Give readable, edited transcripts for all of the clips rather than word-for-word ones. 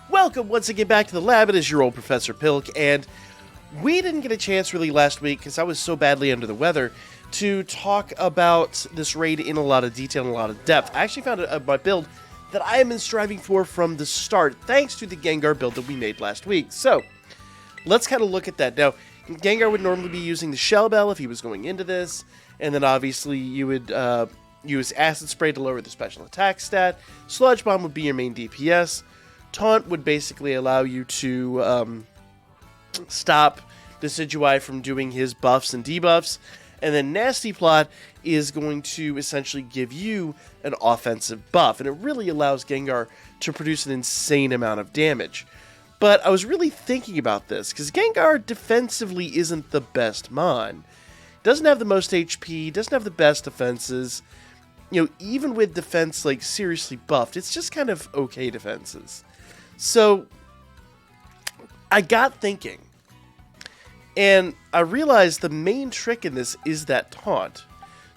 Welcome once again back to the lab. It is your old Professor Pilk, and we didn't get a chance really last week because I was so badly under the weather to talk about this raid in a lot of detail and a lot of depth. I actually found my build that I have been striving for from the start, thanks to the Gengar build that we made last week. So, let's kind of look at that. Now, Gengar would normally be using the Shell Bell if he was going into this, and then obviously you would use Acid Spray to lower the special attack stat. Sludge Bomb would be your main DPS. Taunt would basically allow you to stop Decidueye from doing his buffs and debuffs. And then Nasty Plot is going to essentially give you an offensive buff. And it really allows Gengar to produce an insane amount of damage. But I was really thinking about this, because Gengar defensively isn't the best Mon. Doesn't have the most HP, doesn't have the best defenses. You know, even with defense, like, seriously buffed, it's just kind of okay defenses. So, I got thinking, and I realized the main trick in this is that taunt.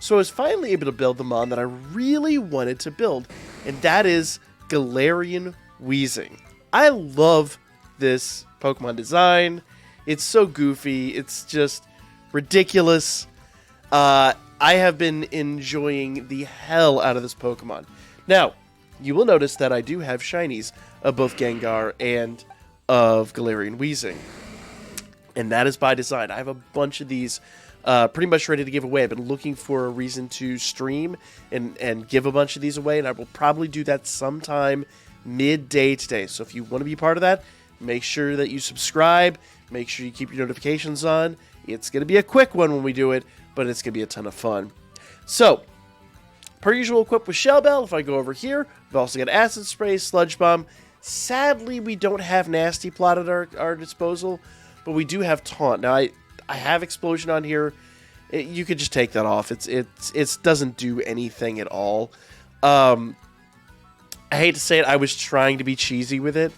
So I was finally able to build the Mon that I really wanted to build, and that is Galarian Weezing. I love this Pokemon design. It's so goofy. It's just ridiculous. I have been enjoying the hell out of this Pokemon. Now, you will notice that I do have shinies of both Gengar and of Galarian Weezing. And that is by design. I have a bunch of these pretty much ready to give away. I've been looking for a reason to stream and give a bunch of these away, and I will probably do that sometime midday today. So if you want to be part of that, make sure that you subscribe. Make sure you keep your notifications on. It's going to be a quick one when we do it, but it's going to be a ton of fun. So, per usual, equipped with Shell Bell. If I go over here, we've also got Acid Spray, Sludge Bomb. Sadly, we don't have Nasty Plot at our disposal, but we do have Taunt. Now, I have Explosion on here. You could just take that off. It doesn't do anything at all. I hate to say it, I was trying to be cheesy with it,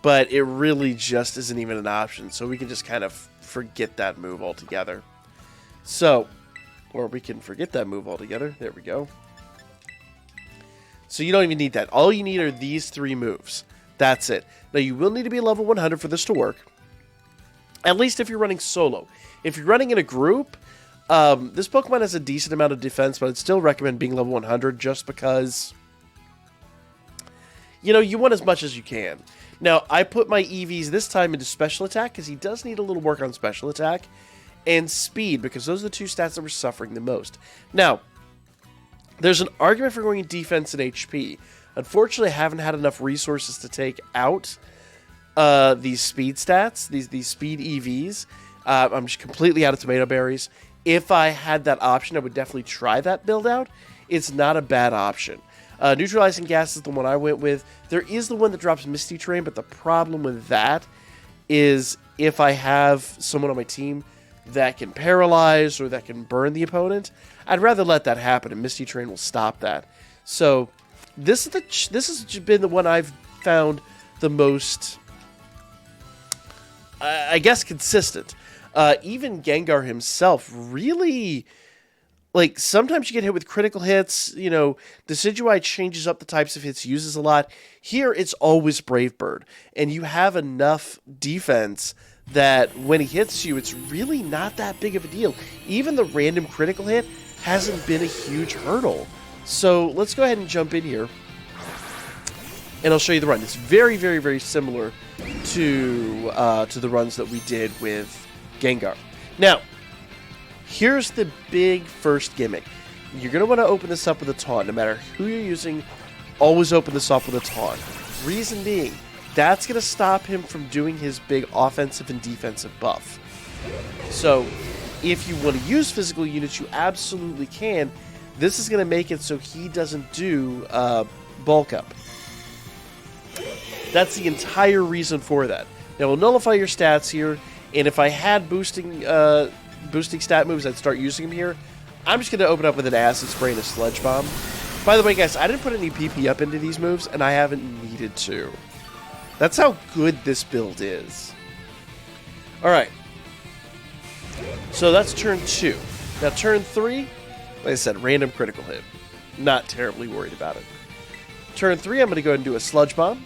but it really just isn't even an option. So we can just kind of forget that move altogether. So, or we can forget that move altogether. There we go. So you don't even need that. All you need are these three moves. That's it. Now you will need to be level 100 for this to work. At least if you're running solo. If you're running in a group, this Pokemon has a decent amount of defense, but I'd still recommend being level 100 just because, you know, you want as much as you can. Now, I put my EVs this time into special attack because he does need a little work on special attack and speed, because those are the two stats that were suffering the most. Now, there's an argument for going in defense and HP. Unfortunately, I haven't had enough resources to take out these speed stats, these speed EVs. I'm just completely out of tomato berries. If I had that option, I would definitely try that build out. It's not a bad option. Neutralizing Gas is the one I went with. There is the one that drops Misty Terrain, but the problem with that is if I have someone on my team that can paralyze or that can burn the opponent, I'd rather let that happen, and Misty Terrain will stop that. So this has been the one I've found the most, I guess, consistent. Even Gengar himself really, like, sometimes you get hit with critical hits. You know, Decidueye changes up the types of hits he uses a lot. Here, it's always Brave Bird, and you have enough defense that when he hits you, it's really not that big of a deal. Even the random critical hit hasn't been a huge hurdle. So let's go ahead and jump in here, and I'll show you the run. It's very, very, very similar to the runs that we did with Gengar. Now, here's the big first gimmick. You're going to want to open this up with a taunt. No matter who you're using, always open this up with a taunt. Reason being, that's going to stop him from doing his big offensive and defensive buff. So, if you want to use physical units, you absolutely can. This is going to make it so he doesn't do bulk up. That's the entire reason for that. Now, we'll nullify your stats here, and if I had boosting stat moves, I'd start using them here. I'm just going to open up with an Acid Spray and a Sludge Bomb. By the way, guys, I didn't put any PP up into these moves, and I haven't needed to. That's how good this build is. Alright. So that's turn 2. Now turn 3, like I said, random critical hit. Not terribly worried about it. Turn 3, I'm going to go ahead and do a Sludge Bomb.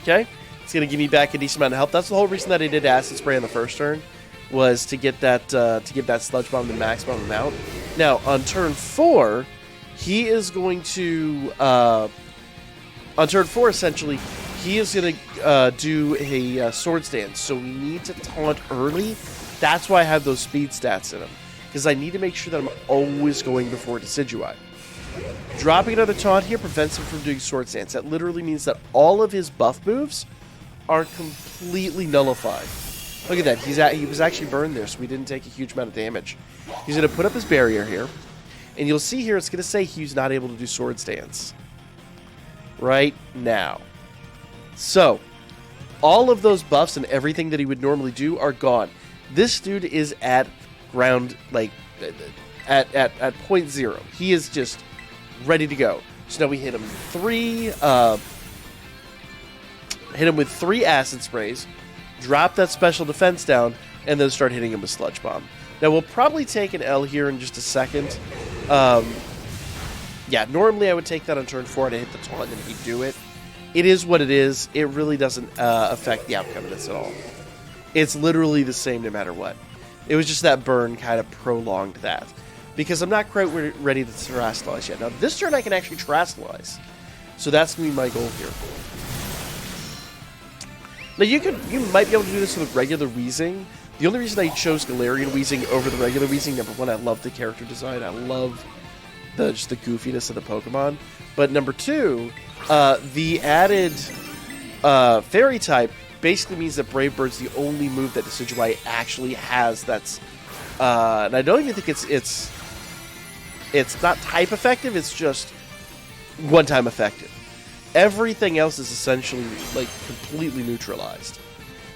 Okay? It's going to give me back a decent amount of health. That's the whole reason that I did Acid Spray on the first turn, was to get that, to give that Sludge Bomb the maximum amount. Now, on turn 4, he is going to, on turn 4, essentially, he is going to do a Sword Stance, so we need to taunt early. That's why I have those speed stats in him, because I need to make sure that I'm always going before Decidueye. Dropping another taunt here prevents him from doing Sword Stance. That literally means that all of his buff moves are completely nullified. Look at that. He was actually burned there, so we didn't take a huge amount of damage. He's going to put up his barrier here, and you'll see here it's going to say he's not able to do Sword Stance right now. So, all of those buffs and everything that he would normally do are gone. This dude is at ground, like, at point zero. He is just ready to go. So now we hit him hit him with 3 acid sprays, drop that special defense down, and then start hitting him with Sludge Bomb. Now we'll probably take an L here in just a second. Yeah, normally I would take that on turn 4 to hit the taunt and he'd do it. It is what it is. It really doesn't affect the outcome of this at all. It's literally the same no matter what. It was just that burn kind of prolonged that. Because I'm not quite ready to Terastallize yet. Now this turn I can actually Terastallize. So that's going to be my goal here. Now you might be able to do this with regular Weezing. The only reason I chose Galarian Weezing over the regular Weezing, number 1, I love the character design. I love just the goofiness of the Pokemon. But number 2, the added Fairy type basically means that Brave Bird's the only move that Decidueye actually has that's... and I don't even think it's not type effective, it's just one-time effective. Everything else is essentially, like, completely neutralized.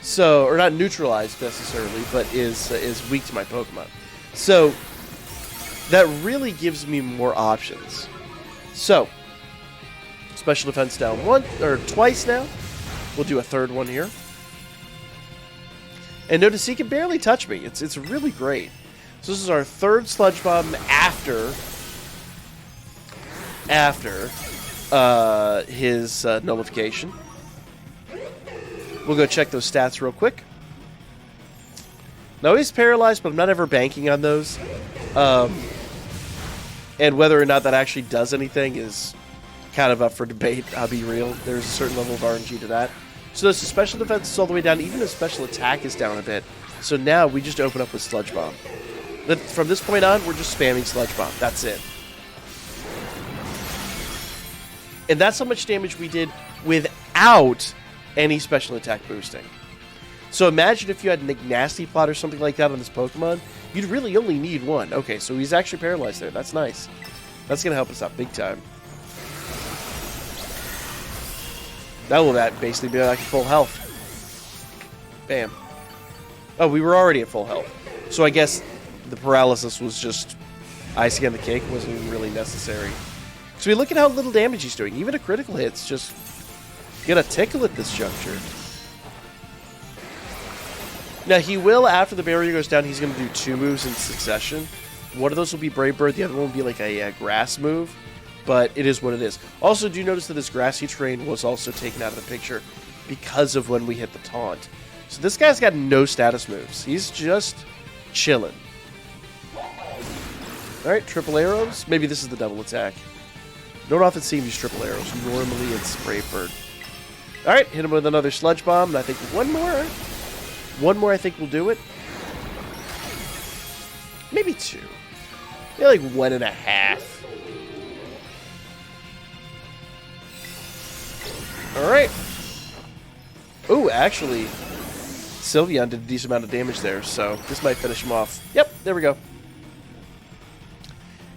So, or not neutralized necessarily, but is weak to my Pokemon. So, that really gives me more options. So, special defense down twice now. We'll do a third one here. And notice he can barely touch me. It's really great. So this is our third Sludge Bomb after his nullification. We'll go check those stats real quick. Now he's paralyzed, but I'm not ever banking on those. And whether or not that actually does anything is kind of up for debate, I'll be real. There's a certain level of RNG to that. So the special defense is all the way down. Even the special attack is down a bit. So now we just open up with Sludge Bomb. From this point on, we're just spamming Sludge Bomb. That's it. And that's how much damage we did without any special attack boosting. So imagine if you had Nick Nasty Plot or something like that on this Pokemon. You'd really only need 1. Okay, so he's actually paralyzed there. That's nice. That's going to help us out big time. Now will that basically be like full health. Bam. Oh, we were already at full health. So I guess the paralysis was just icing on the cake. Wasn't even really necessary. So we look at how little damage he's doing. Even a critical hit's just gonna tickle at this juncture. Now he will, after the barrier goes down, he's gonna do 2 moves in succession. One of those will be Brave Bird. The other one will be like a grass move. But it is what it is. Also, do notice that his grassy terrain was also taken out of the picture because of when we hit the taunt. So this guy's got no status moves. He's just chilling. Alright, triple arrows. Maybe this is the double attack. Don't often see him use triple arrows. Normally it's Brave Bird. Alright, hit him with another Sludge Bomb. And I think one more I think will do it. Maybe 2. Maybe like 1.5. Alright. Ooh, actually, Sylveon did a decent amount of damage there, so this might finish him off. Yep, there we go.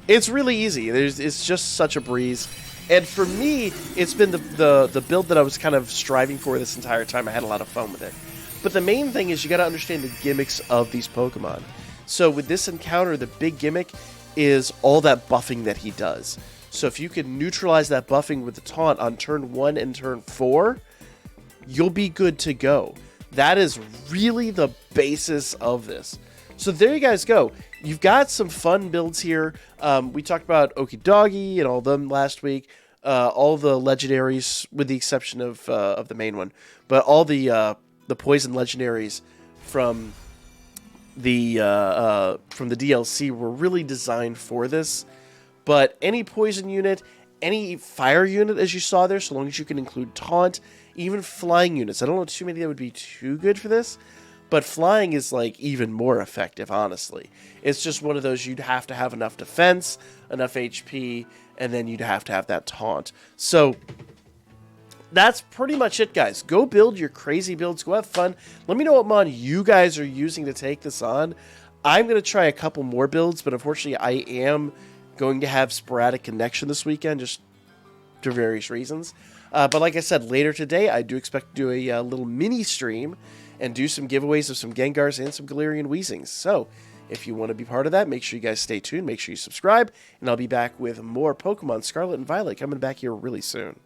It's really easy. It's just such a breeze. And for me, it's been the build that I was kind of striving for this entire time. I had a lot of fun with it. But the main thing is you got to understand the gimmicks of these Pokemon. So with this encounter, the big gimmick is all that buffing that he does. So if you can neutralize that buffing with the taunt on turn 1 and turn 4, you'll be good to go. That is really the basis of this. So there you guys go. You've got some fun builds here. We talked about Okidoggy and all them last week. all the legendaries, with the exception of the main one, but all the poison legendaries from the DLC were really designed for this. But any poison unit, any fire unit, as you saw there, so long as you can include taunt, even flying units. I don't know too many that would be too good for this, but flying is like even more effective, honestly. It's just one of those you'd have to have enough defense, enough HP, and then you'd have to have that taunt. So that's pretty much it, guys. Go build your crazy builds. Go have fun. Let me know what mon you guys are using to take this on. I'm going to try a couple more builds, but unfortunately I am going to have sporadic connection this weekend, just for various reasons. But like I said, later today, I do expect to do a little mini stream and do some giveaways of some Gengars and some Galarian Weezings. So if you want to be part of that, make sure you guys stay tuned. Make sure you subscribe, and I'll be back with more Pokemon Scarlet and Violet coming back here really soon.